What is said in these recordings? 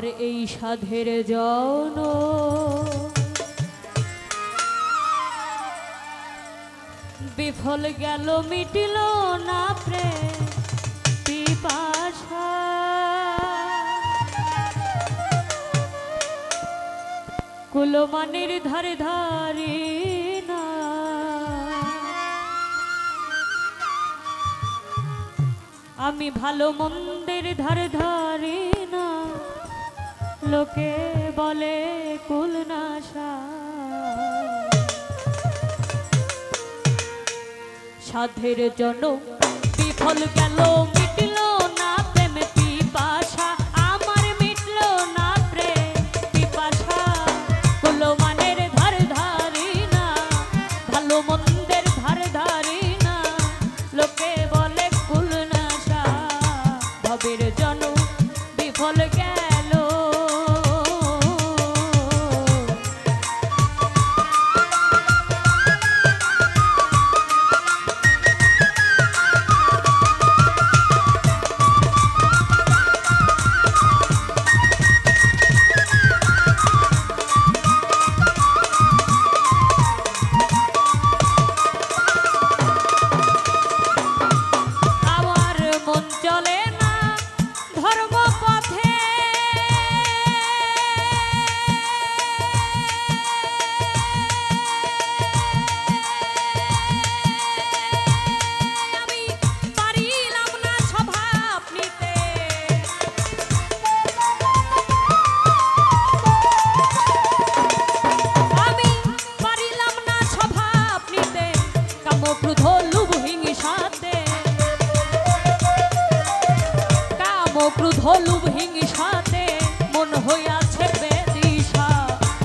আমার এই সাধের জন বিফল গেল মিটিল না প্রেম পিপাসা কুলমানের ধারে ধারে না আমি ভালো মন্দের ধারে ধারে না লোকে বলে কুলনাশা সাধের জন বিফল গেল মিটল না প্রেম পিপাসা আমার মিটল না প্রেম পিপাসা কুলমানের ধার ধারি না ভালো মন্দের ধার ধারি না লোকে বলে কুলনাশা ভবের জন বিফল গেল ক্রোধ লোভ হিংসাতে মন হইয়াছে বেদিশা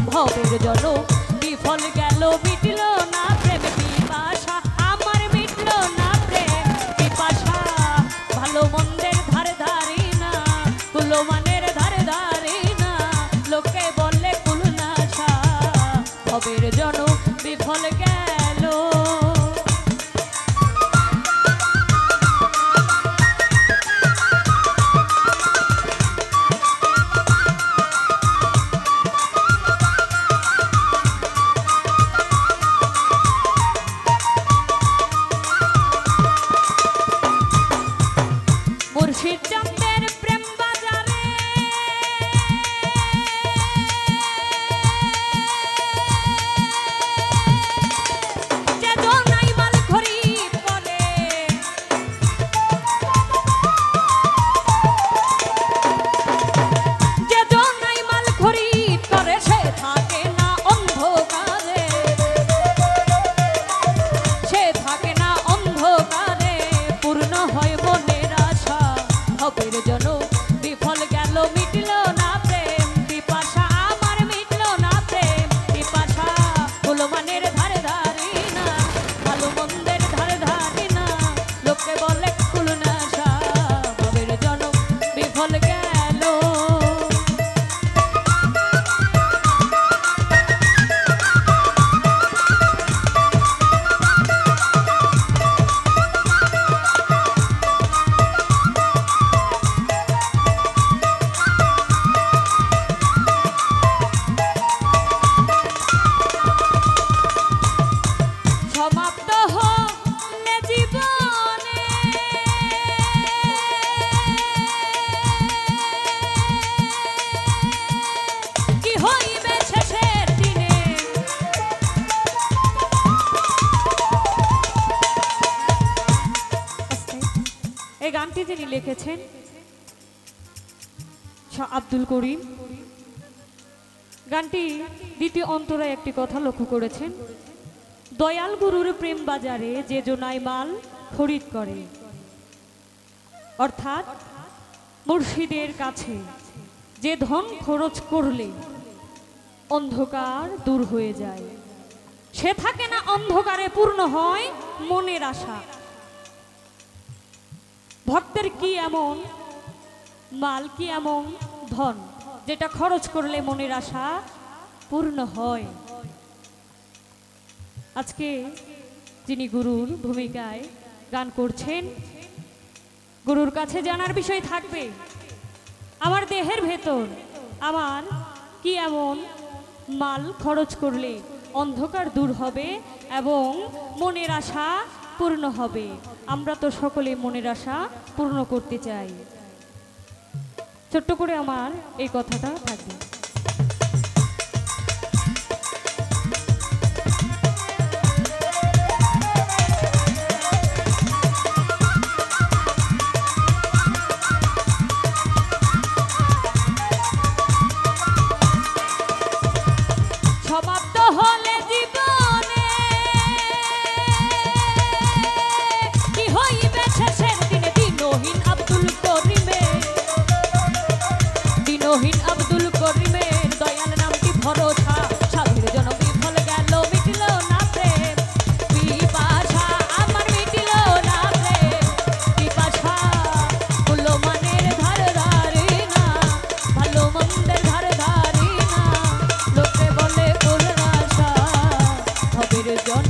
ভবের জন বিফল গেল মিটল না প্রেম পিপাসা আমার মিটল না প্রেম পিপাসা ভালো মন্দের ধারে ধারি না কুলমানের ধারে ধারি না লোকে বলে কুলনাশা ভবের জন বিফল গেল এই গানটি যিনি লিখেছেন আব্দুল করিম গানটি দ্বিতীয় অন্তরায় একটি কথা লক্ষ্য করেছেন দয়াল গুরুর প্রেম বাজারে যে জোনাই মাল খরিদ করে অর্থাৎ মুর্শিদের কাছে যে ধন খরচ করলে অন্ধকার দূর হয়ে যায় সে থাকে না অন্ধকারে পূর্ণ হয় মনের আশা ভক্তের কি এমন মাল কি এমন ধন যেটা খরচ করলে মনের আশা পূর্ণ হয় আজকে যিনি গুরুর ভূমিকায় গান করছেন গুরুর কাছে জানার বিষয় থাকবে আমার দেহের ভেতর আমার কি এমন মাল খরচ করলে অন্ধকার দূর হবে এবং মনের আশা পূর্ণ হবে। আমরা তো সকলে মনের আশা পূর্ণ করতে চাই। ছোট্ট করে আমার এই কথাটা থাকবে। সমাপ্ত হলে জীবনে কি হইবে শেষের দিনে দিনহীন আব্দুল করিমের, দিনহীন আব্দুল করিমের দয়াল নামটি ভরসা। সাধুর জন বিফল গেল মিটল না প্রেম পিপাসা, আমার মিটল না প্রেম পিপাসা। ভালো মানের ধার ধারি না, ভালো মন্দের ধার ধারি না, লোকে বলে পূর্ণ আশা হবের জন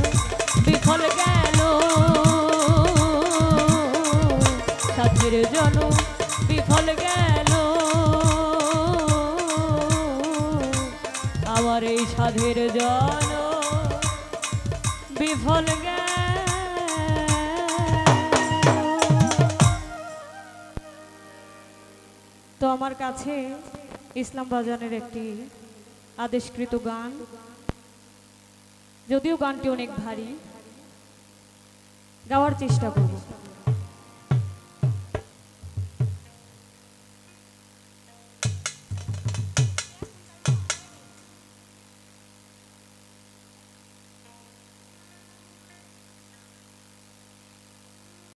বিফল গেল, সাধুর জন বিফল গেল। আমার এই সাধের জন বিফল গেল। তো আমার কাছে ইসলাম বাজানের একটি আদেশকৃত গান, যদিও গানটি অনেক ভারী, গাওয়ার চেষ্টা করব।